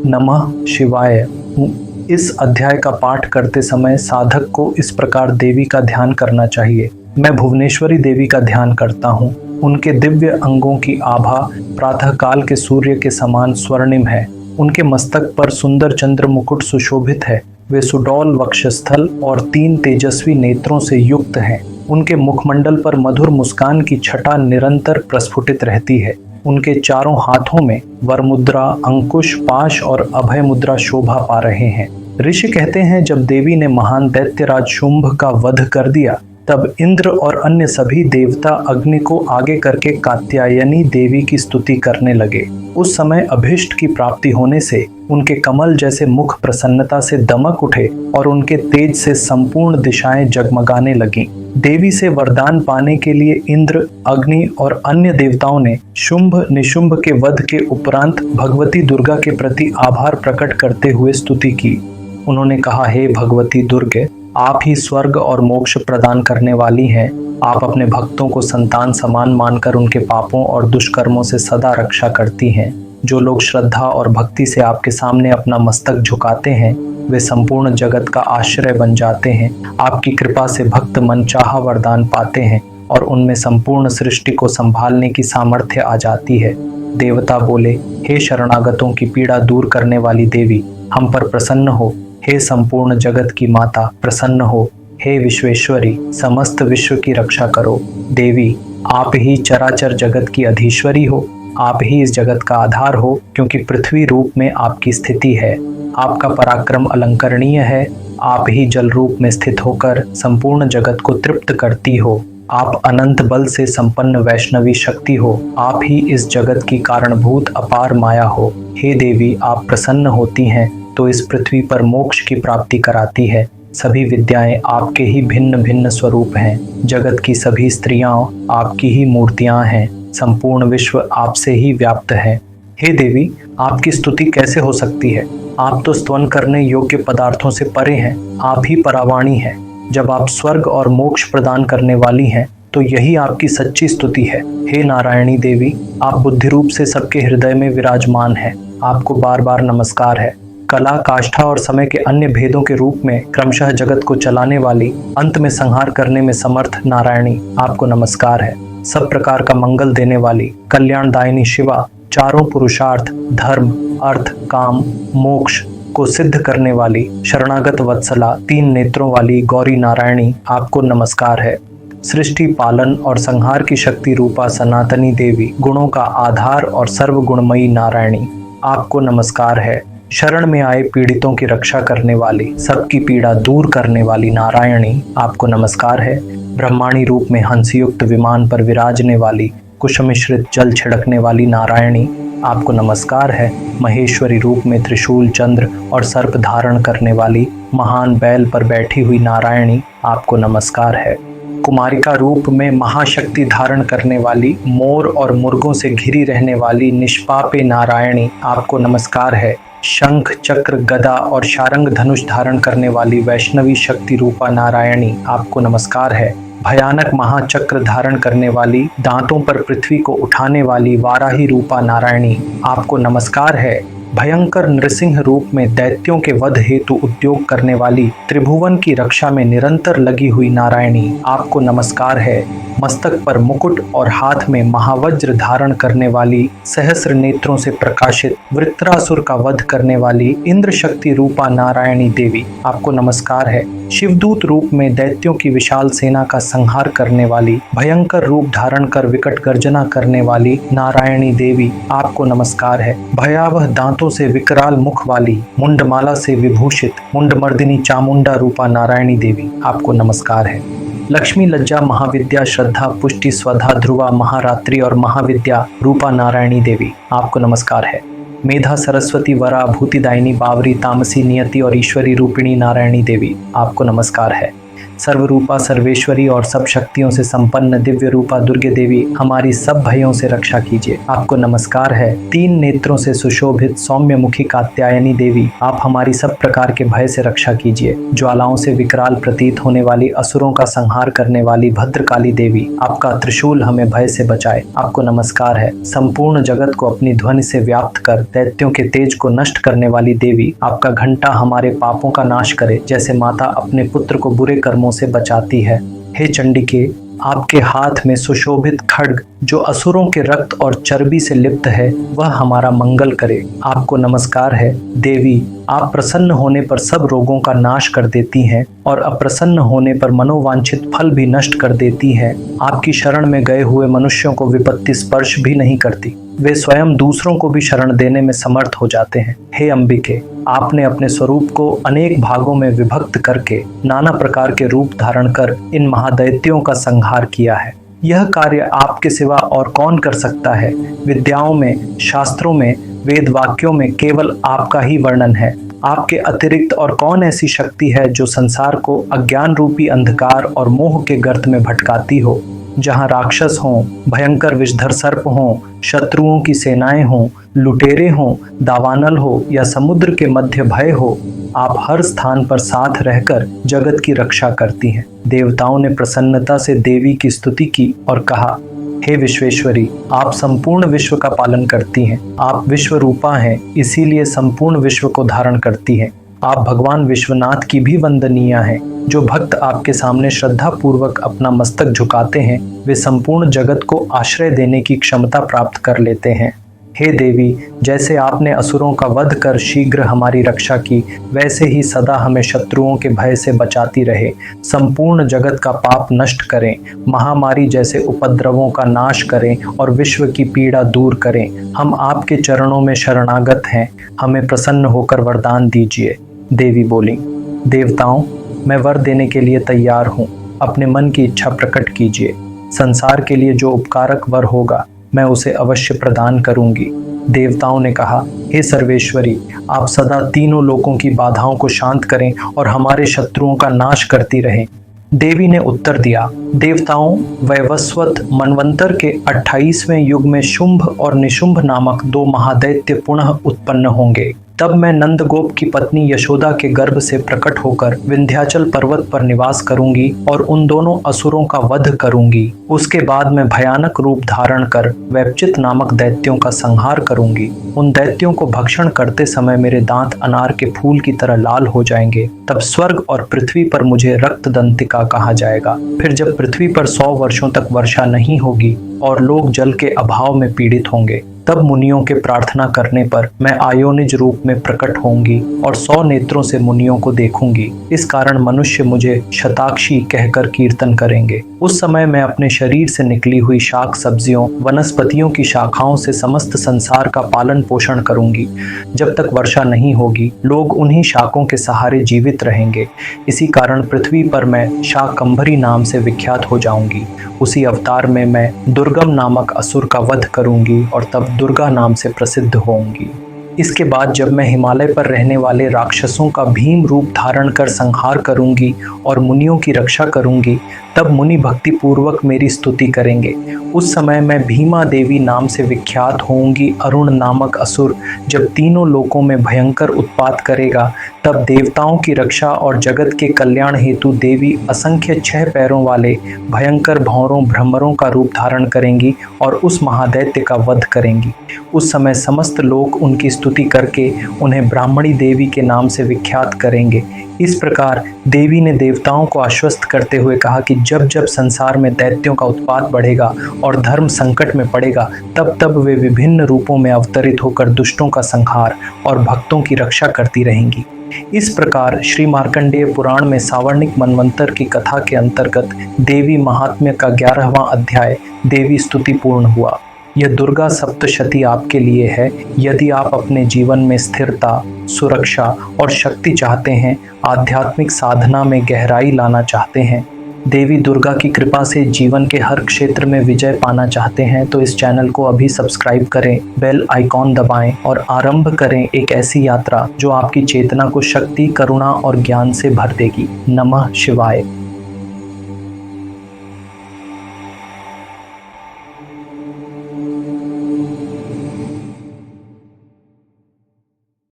नमः शिवाय। इस अध्याय का पाठ करते समय साधक को इस प्रकार देवी का ध्यान करना चाहिए। मैं भुवनेश्वरी देवी का ध्यान करता हूँ। उनके दिव्य अंगों की आभा प्रातःकाल के सूर्य के समान स्वर्णिम है। उनके मस्तक पर सुंदर चंद्र मुकुट सुशोभित है। वे सुडौल वक्षस्थल और 3 तेजस्वी नेत्रों से युक्त हैं। उनके मुखमंडल पर मधुर मुस्कान की छटा निरंतर प्रस्फुटित रहती है। उनके चारों हाथों में वरमुद्रा, अंकुश, पाश और अभय मुद्रा शोभा पा रहे हैं। ऋषि कहते हैं, जब देवी ने महान दैत्यराज शुंभ का वध कर दिया, तब इंद्र और अन्य सभी देवता अग्नि को आगे करके कात्यायनी देवी की स्तुति करने लगे। उस समय अभीष्ट की प्राप्ति होने से उनके कमल जैसे मुख प्रसन्नता से दमक उठे और उनके तेज से संपूर्ण दिशाएं जगमगाने लगीं। देवी से वरदान पाने के लिए इंद्र, अग्नि और अन्य देवताओं ने शुंभ निशुंभ के वध के उपरांत भगवती दुर्गा के प्रति आभार प्रकट करते हुए स्तुति की। उन्होंने कहा, हे भगवती दुर्गे, आप ही स्वर्ग और मोक्ष प्रदान करने वाली हैं। आप अपने भक्तों को संतान समान मानकर उनके पापों और दुष्कर्मों से सदा रक्षा करती हैं। जो लोग श्रद्धा और भक्ति से आपके सामने अपना मस्तक झुकाते हैं, वे संपूर्ण जगत का आश्रय बन जाते हैं। आपकी कृपा से भक्त मनचाहा वरदान पाते हैं और उनमें संपूर्ण सृष्टि को संभालने की सामर्थ्य आ जाती है। देवता बोले, हे शरणागतों की पीड़ा दूर करने वाली देवी, हम पर प्रसन्न हो। हे संपूर्ण जगत की माता, प्रसन्न हो। हे विश्वेश्वरी, समस्त विश्व की रक्षा करो। देवी, आप ही चराचर जगत की अधीश्वरी हो। आप ही इस जगत का आधार हो, क्योंकि पृथ्वी रूप में आपकी स्थिति है। आपका पराक्रम अलंकरणीय है। आप ही जल रूप में स्थित होकर संपूर्ण जगत को तृप्त करती हो। आप अनंत बल से संपन्न वैष्णवी शक्ति हो। आप ही इस जगत की कारणभूत अपार माया हो। हे देवी, आप प्रसन्न होती हैं तो इस पृथ्वी पर मोक्ष की प्राप्ति कराती है। सभी विद्याएं आपके ही भिन्न भिन्न स्वरूप हैं। जगत की सभी स्त्रियां आपकी ही मूर्तियां हैं। संपूर्ण विश्व आपसे ही व्याप्त है। हे देवी, आपकी स्तुति कैसे हो सकती है? आप तो स्तवन करने योग्य पदार्थों से परे हैं। आप ही परावाणी हैं। जब आप स्वर्ग और मोक्ष प्रदान करने वाली हैं, तो यही आपकी सच्ची स्तुति है। हे नारायणी देवी, आप बुद्धि रूप से सबके हृदय में विराजमान हैं। आपको बार बार नमस्कार है। कला, काष्ठा और समय के अन्य भेदों के रूप में क्रमशः जगत को चलाने वाली, अंत में संहार करने में समर्थ नारायणी, आपको नमस्कार है। सब प्रकार का मंगल देने वाली, कल्याणदायिनी शिवा, चारों पुरुषार्थ, धर्म, अर्थ, काम, मोक्ष को सिद्ध करने वाली, शरणागत वत्सला, 3 नेत्रों वाली गौरी नारायणी, आपको नमस्कार है। सृष्टि, पालन और संहार की शक्ति रूपा सनातनी देवी, गुणों का आधार और सर्वगुणमयी नारायणी, आपको नमस्कार है। शरण में आए पीड़ितों की रक्षा करने वाली, सबकी पीड़ा दूर करने वाली नारायणी, आपको नमस्कार है। ब्रह्माणी रूप में हंसयुक्त विमान पर विराजने वाली, कुशमिश्रित जल छिड़कने वाली नारायणी, आपको नमस्कार है। महेश्वरी रूप में त्रिशूल, चंद्र और सर्प धारण करने वाली, महान बैल पर बैठी हुई नारायणी, आपको नमस्कार है। कुमारिका रूप में महाशक्ति धारण करने वाली, मोर और मुर्गों से घिरी रहने वाली निष्पापे नारायणी, आपको नमस्कार है। शंख, चक्र, गदा और शारंग धनुष धारण करने वाली वैष्णवी शक्ति रूपा नारायणी, आपको नमस्कार है। भयानक महाचक्र धारण करने वाली, दांतों पर पृथ्वी को उठाने वाली वाराही रूपा नारायणी, आपको नमस्कार है। भयंकर नृसिंह रूप में दैत्यों के वध हेतु उद्योग करने वाली, त्रिभुवन की रक्षा में निरंतर लगी हुई नारायणी, आपको नमस्कार है। मस्तक पर मुकुट और हाथ में महावज्र धारण करने वाली, सहस्र नेत्रों से प्रकाशित, वृत्रासुर का वध करने वाली, इंद्र शक्ति रूपा नारायणी देवी, आपको नमस्कार है। शिवदूत रूप में दैत्यों की विशाल सेना का संहार करने वाली, भयंकर रूप धारण कर विकट गर्जना करने वाली नारायणी देवी, आपको नमस्कार है। भयावह दांतों से विकराल मुख वाली, मुंडमाला से विभूषित, मुंडमर्दिनी चामुंडा रूपा नारायणी देवी, आपको नमस्कार है। लक्ष्मी, लज्जा, महाविद्या, श्रद्धा, पुष्टि, स्वधा, ध्रुवा, महारात्रि और महाविद्या रूपा नारायणी देवी, आपको नमस्कार है। मेधा, सरस्वती, वरा, भूतिदायिनी, बावरी, तामसी, नियति और ईश्वरी रूपिणी नारायणी देवी, आपको नमस्कार है। सर्वरूपा सर्वेश्वरी और सब शक्तियों से संपन्न दिव्य रूपा दुर्गे देवी हमारी सब भयों से रक्षा कीजिए। आपको नमस्कार है। 3 नेत्रों से सुशोभित सौम्य मुखी कात्यायनी देवी, आप हमारी सब प्रकार के भय से रक्षा कीजिए। ज्वालाओं से विकराल प्रतीत होने वाली असुरों का संहार करने वाली भद्रकाली देवी, आपका त्रिशूल हमें भय से बचाए। आपको नमस्कार है। संपूर्ण जगत को अपनी ध्वनि से व्याप्त कर दैत्यों के तेज को नष्ट करने वाली देवी, आपका घंटा हमारे पापों का नाश करे, जैसे माता अपने पुत्र को बुरे कर्मों से बचाती है। हे चंडिके, आपके हाथ में सुशोभित खड्ग जो असुरों के रक्त और चर्बी से लिप्त है, वह हमारा मंगल करे। आपको नमस्कार है। देवी, आप प्रसन्न होने पर सब रोगों का नाश कर देती हैं और अप्रसन्न होने पर मनोवांछित फल भी नष्ट कर देती हैं। आपकी शरण में गए हुए मनुष्यों को विपत्ति स्पर्श भी नहीं करती, वे स्वयं दूसरों को भी शरण देने में समर्थ हो जाते हैं। हे अंबिके, आपने अपने स्वरूप को अनेक भागों में विभक्त करके नाना प्रकार के रूप धारण कर इन महादैत्यों का संहार किया है। यह कार्य आपके सिवा और कौन कर सकता है? विद्याओं में, शास्त्रों में, वेद वाक्यों में केवल आपका ही वर्णन है। आपके अतिरिक्त और कौन ऐसी शक्ति है जो संसार को अज्ञान रूपी अंधकार और मोह के गर्त में भटकाती हो? जहाँ राक्षस हों, भयंकर विषधर सर्प हों, शत्रुओं की सेनाएं हों, लुटेरे हों, दावानल हो या समुद्र के मध्य भय हो, आप हर स्थान पर साथ रहकर जगत की रक्षा करती हैं। देवताओं ने प्रसन्नता से देवी की स्तुति की और कहा, हे विश्वेश्वरी, आप संपूर्ण विश्व का पालन करती हैं। आप विश्व रूपा हैं, इसीलिए संपूर्ण विश्व को धारण करती हैं। आप भगवान विश्वनाथ की भी वंदनीय हैं। जो भक्त आपके सामने श्रद्धा पूर्वक अपना मस्तक झुकाते हैं, वे संपूर्ण जगत को आश्रय देने की क्षमता प्राप्त कर लेते हैं। हे देवी, जैसे आपने असुरों का वध कर शीघ्र हमारी रक्षा की, वैसे ही सदा हमें शत्रुओं के भय से बचाती रहे। संपूर्ण जगत का पाप नष्ट करें, महामारी जैसे उपद्रवों का नाश करें और विश्व की पीड़ा दूर करें। हम आपके चरणों में शरणागत हैं, हमें प्रसन्न होकर वरदान दीजिए। देवी बोली, देवताओं, मैं वर देने के लिए तैयार हूँ। अपने मन की इच्छा प्रकट कीजिए। संसार के लिए जो उपकारक वर होगा, मैं उसे अवश्य प्रदान करूंगी। देवताओं ने कहा, हे सर्वेश्वरी, आप सदा तीनों लोकों की बाधाओं को शांत करें और हमारे शत्रुओं का नाश करती रहें। देवी ने उत्तर दिया, देवताओं, वैवस्वत मनवंतर के 28वें युग में शुंभ और निशुंभ नामक 2 महादैत्य पुनः उत्पन्न होंगे। तब मैं नंदगोप की पत्नी यशोदा के गर्भ से प्रकट होकर विंध्याचल पर्वत पर निवास करूंगी और उन दोनों असुरों का वध करूंगी। उसके बाद मैं भयानक रूप धारण कर वैपचित नामक दैत्यों का संहार करूंगी। उन दैत्यों को भक्षण करते समय मेरे दांत अनार के फूल की तरह लाल हो जाएंगे। तब स्वर्ग और पृथ्वी पर मुझे रक्तदंतिका कहा जाएगा। फिर जब पृथ्वी पर 100 वर्षों तक वर्षा नहीं होगी और लोग जल के अभाव में पीड़ित होंगे, तब मुनियों के प्रार्थना करने पर मैं आयोनिज रूप में प्रकट होंगी और 100 नेत्रों से मुनियों को देखूंगी। इस कारण मनुष्य मुझे शताक्षी कहकर कीर्तन करेंगे। उस समय मैं अपने शरीर से निकली हुई शाक सब्जियों, वनस्पतियों की शाखाओं से समस्त संसार का पालन पोषण करूंगी। जब तक वर्षा नहीं होगी, लोग उन्हीं शाकों के सहारे जीवित रहेंगे। इसी कारण पृथ्वी पर मैं शाकंभरी नाम से विख्यात हो जाऊंगी। उसी अवतार में मैं दुर्गम नामक असुर का वध करूंगी और तब दुर्गा नाम से प्रसिद्ध होंगी। इसके बाद जब मैं हिमालय पर रहने वाले राक्षसों का भीम रूप धारण कर संहार करूंगी और मुनियों की रक्षा करूंगी, तब मुनि भक्ति पूर्वक मेरी स्तुति करेंगे। उस समय मैं भीमा देवी नाम से विख्यात होंगी। अरुण नामक असुर जब तीनों लोकों में भयंकर उत्पात करेगा, तब देवताओं की रक्षा और जगत के कल्याण हेतु देवी असंख्य 6 पैरों वाले भयंकर भौरों भ्रमरों का रूप धारण करेंगी और उस महादैत्य का वध करेंगी। उस समय समस्त लोग उनकी स्तुति करके उन्हें ब्राह्मणी देवी के नाम से विख्यात करेंगे। इस प्रकार देवी ने देवताओं को आश्वस्त करते हुए कहा कि जब जब संसार में दैत्यों का उत्पात बढ़ेगा और धर्म संकट में पड़ेगा, तब तब वे विभिन्न रूपों में अवतरित होकर दुष्टों का संहार और भक्तों की रक्षा करती रहेंगी। इस प्रकार श्री मार्कंडेय पुराण में सावर्णिक मनवंतर की कथा के अंतर्गत देवी महात्म्य का 11वां अध्याय देवी स्तुति पूर्ण हुआ। यह दुर्गा सप्तशती आपके लिए है। यदि आप अपने जीवन में स्थिरता, सुरक्षा और शक्ति चाहते हैं, आध्यात्मिक साधना में गहराई लाना चाहते हैं, देवी दुर्गा की कृपा से जीवन के हर क्षेत्र में विजय पाना चाहते हैं, तो इस चैनल को अभी सब्सक्राइब करें, बेल आइकॉन दबाएं और आरंभ करें एक ऐसी यात्रा जो आपकी चेतना को शक्ति, करुणा और ज्ञान से भर देगी। नमः शिवाय।